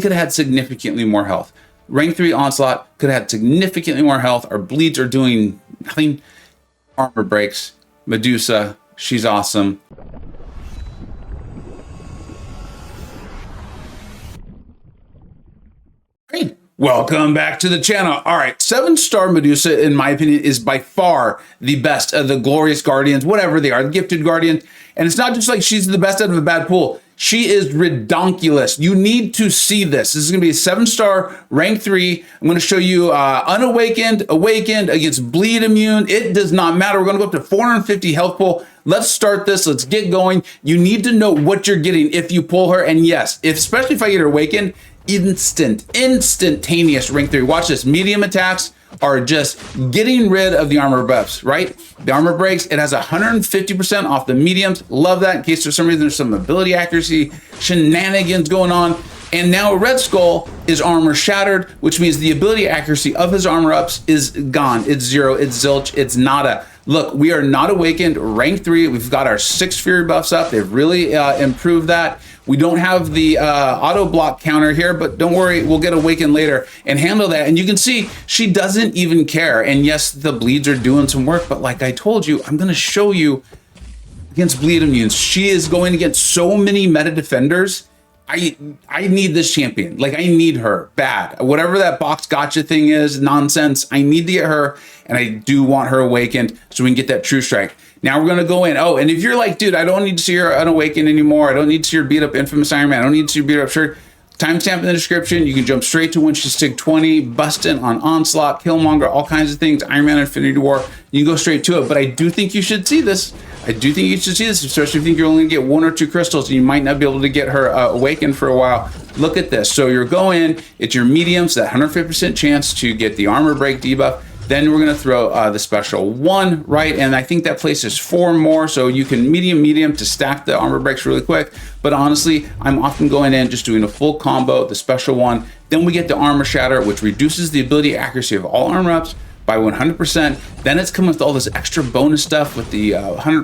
could have had significantly more health. Rank 3 Onslaught could have had significantly more health. Our bleeds are doing nothing. Armor breaks. Medusa, she's awesome. Great. Welcome back to the channel. All right, 7-star Medusa, in my opinion, is by far the best of the glorious guardians, whatever they are, the gifted guardians. And it's not just like she's the best out of a bad pool. She is redonkulous. You need to see this. This is going to be a 7-star, rank 3. I'm going to show you Unawakened, Awakened against Bleed Immune. It does not matter. We're going to go up to 450 health pool. Let's start this. Let's get going. You need to know what you're getting if you pull her. And yes, especially if I get her Awakened, instantaneous rank 3. Watch this. Medium attacks are just getting rid of the armor buffs, right? The armor breaks. It has 150% off the mediums. Love that in case for some reason there's some ability accuracy shenanigans going on. And now Red Skull is armor shattered, which means the ability accuracy of his armor ups is gone. It's zero, it's zilch, it's nada. Look, we are not Awakened, rank 3. We've got our 6 Fury buffs up. They've really improved that. We don't have the auto block counter here, but don't worry, we'll get Awakened later and handle that. And you can see she doesn't even care. And yes, the bleeds are doing some work, but like I told you, I'm gonna show you against Bleed Immunes. She is going against so many meta defenders. I need this champion. Like, I need her bad. Whatever that box gotcha thing is, nonsense, I need to get her, and I do want her Awakened so we can get that true strike. Now we're gonna go in. Oh, and if you're like, dude, I don't need to see her Unawakened anymore. I don't need to see her beat up Infamous Iron Man. I don't need to see her beat up Shirt. Timestamp in the description. You can jump straight to when she's Sig 20, busting on Onslaught, Killmonger, all kinds of things, Iron Man, Infinity War. You can go straight to it, but I do think you should see this. I do think you should see this, especially if you think you're only gonna get 1 or 2 crystals and you might not be able to get her Awakened for a while. Look at this. So you're going, it's your mediums, that 150% chance to get the armor break debuff. Then we're gonna throw the special 1, right? And I think that places 4 more, so you can medium to stack the armor breaks really quick. But honestly, I'm often going in just doing a full combo, the special 1. Then we get the armor shatter, which reduces the ability accuracy of all armor ups by 100%. Then it's coming with all this extra bonus stuff with the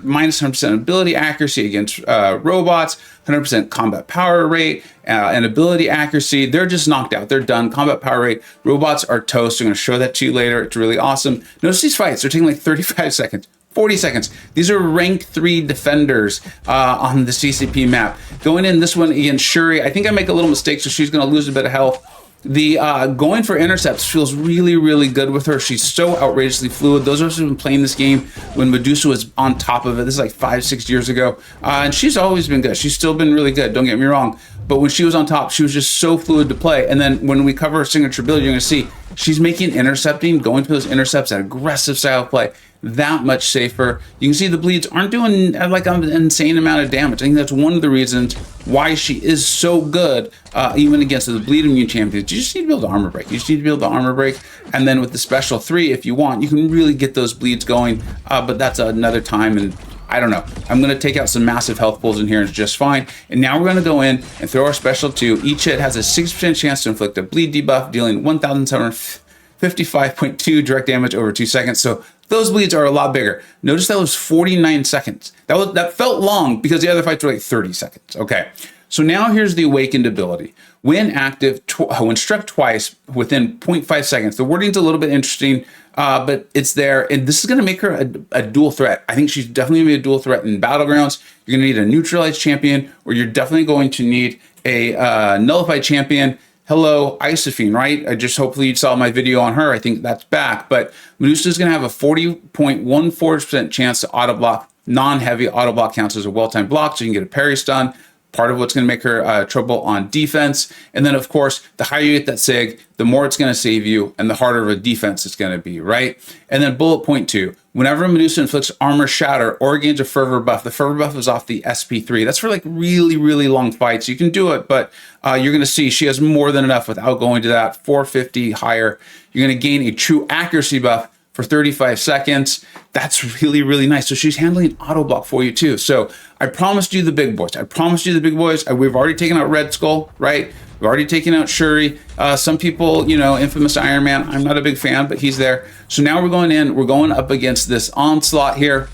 minus 100% ability accuracy against robots, 100% combat power rate, and ability accuracy. They're just knocked out. They're done. Combat power rate. Robots are toast. I'm going to show that to you later. It's really awesome. Notice these fights. They're taking like 35 seconds. 40 seconds. These are rank 3 defenders on the CCP map. Going in this one against Shuri, I think I make a little mistake, so she's going to lose a bit of health. The going for intercepts feels really, really good with her. She's so outrageously fluid. Those of us who've been playing this game when Medusa was on top of it, this is like 5-6 years ago, and she's always been good. She's still been really good, don't get me wrong. But when she was on top, she was just so fluid to play. And then when we cover her signature ability, you're gonna see she's making intercepting, going for those intercepts, that aggressive style of play, that much safer. You can see the bleeds aren't doing like an insane amount of damage. I think that's one of the reasons why she is so good, even against the bleed immune champions. You just need to be able to armor break. You just need to be able to armor break. And then with the special 3, if you want, you can really get those bleeds going. But that's another time, and I don't know. I'm going to take out some massive health pools in here. It's just fine. And now we're going to go in and throw our special 2. Each hit has a 6% chance to inflict a bleed debuff, dealing 1,755.2 direct damage over 2 seconds. So those bleeds are a lot bigger. Notice that was 49 seconds. That felt long because the other fights were like 30 seconds. Okay. So now here's the Awakened ability. When active, when struck twice within 0.5 seconds, the wording's a little bit interesting, but it's there. And this is going to make her a dual threat. I think she's definitely going to be a dual threat in Battlegrounds. You're going to need a neutralized champion, or you're definitely going to need a nullified champion. Hello, Isophine, right? Hopefully you saw my video on her. I think that's back. But Medusa is going to have a 40.14% chance to auto block. Non-heavy auto block counts as a well-timed block, so you can get a parry stun. Part of what's going to make her trouble on defense. And then, of course, the higher you get that SIG, the more it's going to save you, and the harder of a defense it's going to be, right? And then bullet point 2, whenever Medusa inflicts armor shatter or gains a fervor buff, the fervor buff is off the SP3. That's for like really, really long fights. You can do it, but you're going to see she has more than enough without going to that 450 higher. You're going to gain a true accuracy buff for 35 seconds. That's really, really nice. So she's handling auto block for you too. So I promised you the big boys. I promised you the big boys. We've already taken out Red Skull, right? We've already taken out Shuri. Some people, you know, Infamous Iron Man, I'm not a big fan, but he's there. So now we're going up against this Onslaught here.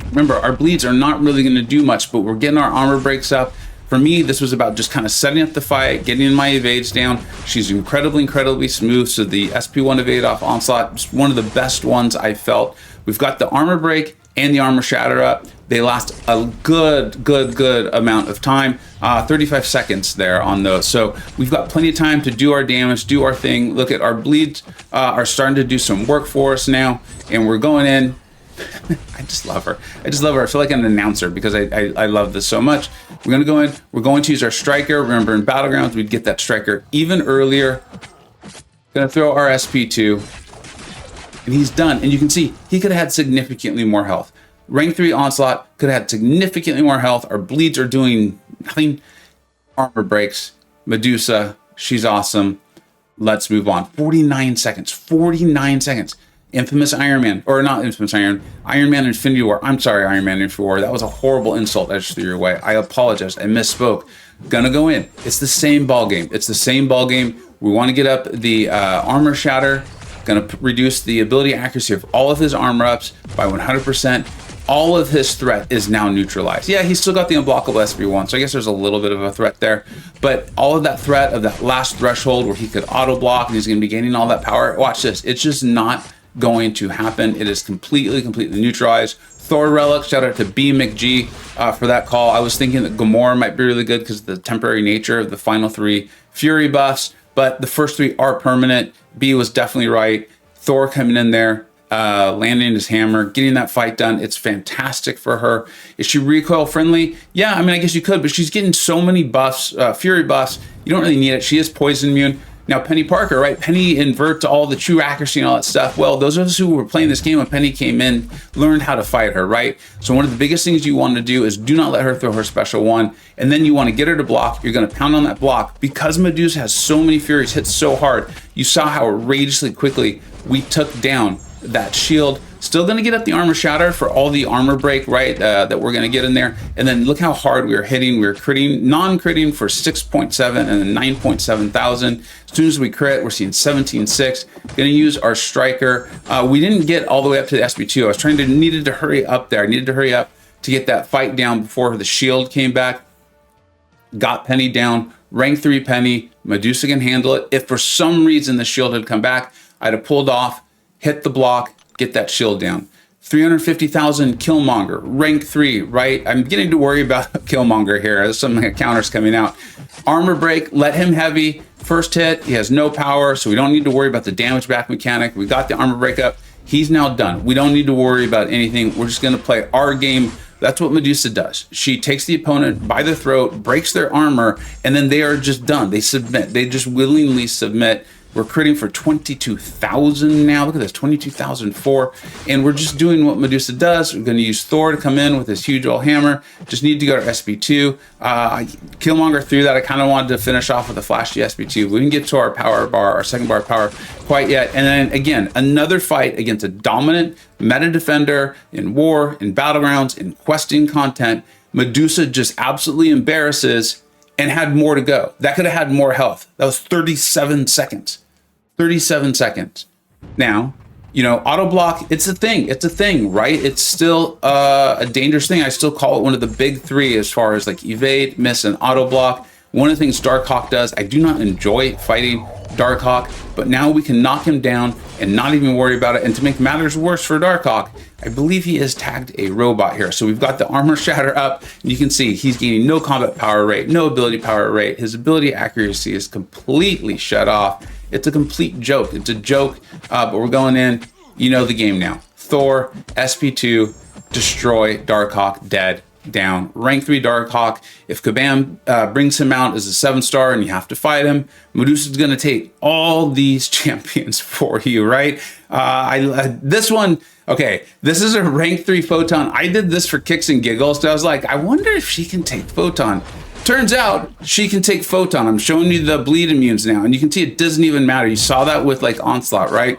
Remember, our bleeds are not really going to do much, but we're getting our armor breaks up. For me, this was about just kind of setting up the fight, getting my evades down. She's incredibly smooth. So the SP1 evade off Onslaught is one of the best ones I felt. We've got the armor break and the armor shatter up. They last a good amount of time, 35 seconds there on those. So we've got plenty of time to do our damage, do our thing. Look at our bleeds are starting to do some work for us now, and we're going in. I just love her. I feel like an announcer because I love this so much. We're going to go in. We're going to use our striker. Remember, in Battlegrounds, we'd get that striker even earlier. Going to throw our SP2. And he's done. And you can see he could have had significantly more health. Rank 3 Onslaught could have had significantly more health. Our bleeds are doing nothing. Armor breaks. Medusa, she's awesome. Let's move on. 49 seconds. 49 seconds. Infamous Iron Man, or not Infamous Iron Man Infinity War. I'm sorry, Iron Man Infinity War. That was a horrible insult I just threw your way. I apologize. I misspoke. Gonna go in. It's the same ball game. It's the same ball game. We want to get up the armor shatter. Gonna reduce the ability accuracy of all of his armor ups by 100%. All of his threat is now neutralized. Yeah, he's still got the unblockable SP1, so I guess there's a little bit of a threat there. But all of that threat of that last threshold where he could auto block and he's gonna be gaining all that power. Watch this. It's just not going to happen. It is completely neutralized. Thor Relic, shout out to B McG for that call. I was thinking that Gamora might be really good because of the temporary nature of the final 3 Fury buffs, but the first 3 are permanent. B was definitely right. Thor coming in there, landing his hammer, getting that fight done. It's fantastic for her. Is she recoil friendly? Yeah, I mean, I guess you could, but she's getting so many buffs, Fury buffs. You don't really need it. She is poison immune. Now, Peni Parker, right? Peni inverts all the true accuracy and all that stuff. Well, those of us who were playing this game when Peni came in learned how to fight her, right? So one of the biggest things you want to do is do not let her throw her special one. And then you want to get her to block. You're going to pound on that block. Because Medusa has so many Furies, hits so hard, you saw how outrageously quickly we took down that shield. Still going to get up the armor shatter for all the armor break, right, that we're going to get in there. And then look how hard we were hitting. We were critting, non-critting for 6.7 and then 9.7 thousand. As soon as we crit, we're seeing 17.6. Going to use our striker. We didn't get all the way up to the SB2. I was needed to hurry up there. I needed to hurry up to get that fight down before the shield came back. Got Peni down. Rank 3 Peni. Medusa can handle it. If for some reason the shield had come back, I'd have pulled off, hit the block, get that shield down. 350,000 Killmonger, rank 3, right? I'm getting to worry about Killmonger here. There's some counters coming out. Armor break, let him heavy. First hit, he has no power, so we don't need to worry about the damage back mechanic. We got the armor break up. He's now done. We don't need to worry about anything. We're just going to play our game. That's what Medusa does. She takes the opponent by the throat, breaks their armor, and then they are just done. They submit. They just willingly submit. We're critting for 22,000 now. Look at this, 22,004. And we're just doing what Medusa does. We're going to use Thor to come in with his huge old hammer. Just need to go to SB2. Killmonger threw that. I kind of wanted to finish off with a flashy SB2. We didn't get to our power bar, our second bar of power quite yet. And then again, another fight against a dominant meta defender in war, in battlegrounds, in questing content. Medusa just absolutely embarrasses and had more to go. That could have had more health. That was 37 seconds. 37 seconds. Now, you know, auto block, it's a thing. It's a thing, right? It's still a dangerous thing. I still call it one of the big 3 as far as like evade, miss, and auto block. One of the things Darkhawk does, I do not enjoy fighting Darkhawk, but now we can knock him down and not even worry about it. And to make matters worse for Darkhawk, I believe he has tagged a robot here. So we've got the armor shatter up, and you can see he's gaining no combat power rate, no ability power rate. His ability accuracy is completely shut off. It's a complete joke. It's a joke, but we're going in. You know the game now. Thor, SP2, destroy, Darkhawk, dead, down. Rank 3 Darkhawk. If Kabam brings him out as a 7-star and you have to fight him, Medusa's going to take all these champions for you, right? This one, okay, this is a rank 3 Photon. I did this for kicks and giggles. So I was like, I wonder if she can take Photon. Turns out she can take Photon. I'm showing you the bleed immunes now, and you can see it doesn't even matter. You saw that with like Onslaught, right?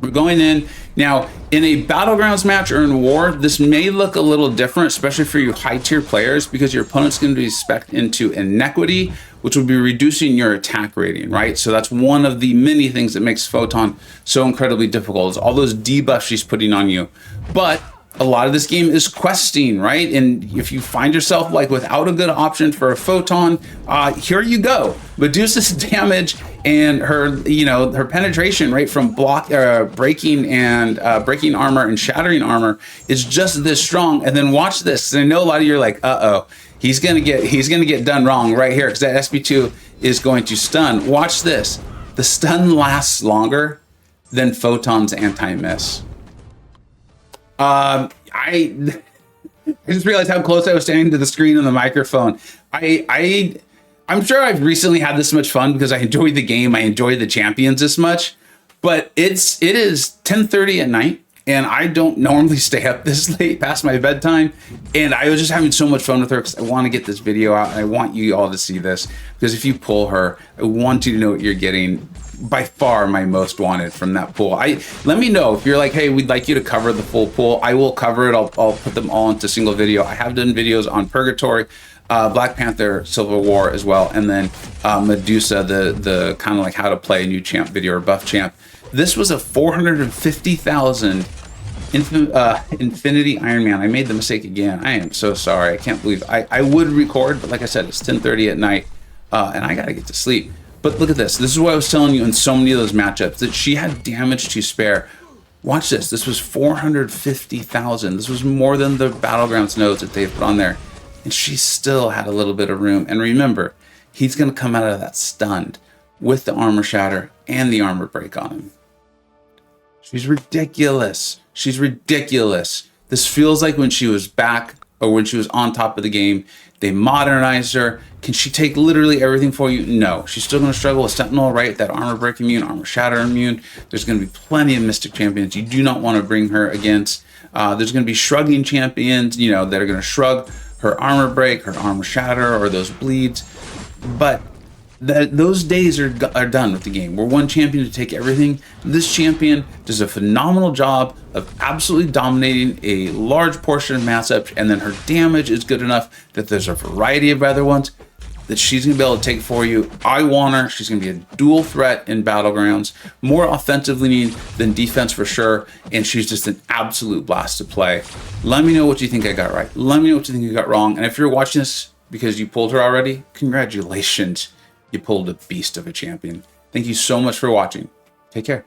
We're going in. Now, in a Battlegrounds match or in war, this may look a little different, especially for you high-tier players, because your opponent's going to be spec'd into Inequity, which would be reducing your attack rating, right? So that's one of the many things that makes Photon so incredibly difficult, is all those debuffs she's putting on you. But a lot of this game is questing, right? And if you find yourself like without a good option for a Photon, here you go. Medusa's damage and her, you know, her penetration, right, from breaking armor and shattering armor is just this strong. And then watch this. And I know a lot of you are like, uh-oh, he's gonna get done wrong right here, because that SP2 is going to stun. Watch this. The stun lasts longer than Photon's anti-miss. I just realized how close I was standing to the screen and the microphone. I'm sure I've recently had this much fun because I enjoy the game. I enjoy the champions this much, but it is 10:30 at night, and I don't normally stay up this late past my bedtime. And I was just having so much fun with her because I want to get this video out, and I want you all to see this, because if you pull her, I want you to know what you're getting. By far my most wanted from that pool. Let me know if you're like, hey, we'd like you to cover the full pool. I will cover it. I'll put them all into a single video. I have done videos on Purgatory, Black Panther, Civil War as well, and then Medusa, the kind of like how to play a new champ video, or buff champ. This was a 450,000 Infinity Iron Man. I made the mistake again. I am so sorry. I can't believe I would record, but like I said, it's 10:30 at night, and I gotta get to sleep. But look at this. This is what I was telling you in so many of those matchups, that she had damage to spare. Watch this. This was 450,000. This was more than the Battlegrounds nodes that they've put on there. And she still had a little bit of room. And remember, he's going to come out of that stunned with the armor shatter and the armor break on him. She's ridiculous. She's ridiculous. This feels like when she was back, or when she was on top of the game. They modernized her. Can she take literally everything for you? No. She's still going to struggle with Sentinel, right? That armor break immune, armor shatter immune. There's going to be plenty of Mystic champions you do not want to bring her against. There's going to be shrugging champions, you know, that are going to shrug her armor break, her armor shatter, or those bleeds. But those days are done with the game. We're one champion to take everything. This champion does a phenomenal job of absolutely dominating a large portion of matchups, and then her damage is good enough that there's a variety of other ones that she's going to be able to take for you. I want her. She's going to be a dual threat in Battlegrounds, more offensively than defense for sure, and she's just an absolute blast to play. Let me know what you think I got right. Let me know what you think I got wrong. And if you're watching this because you pulled her already, congratulations. You pulled a beast of a champion. Thank you so much for watching. Take care.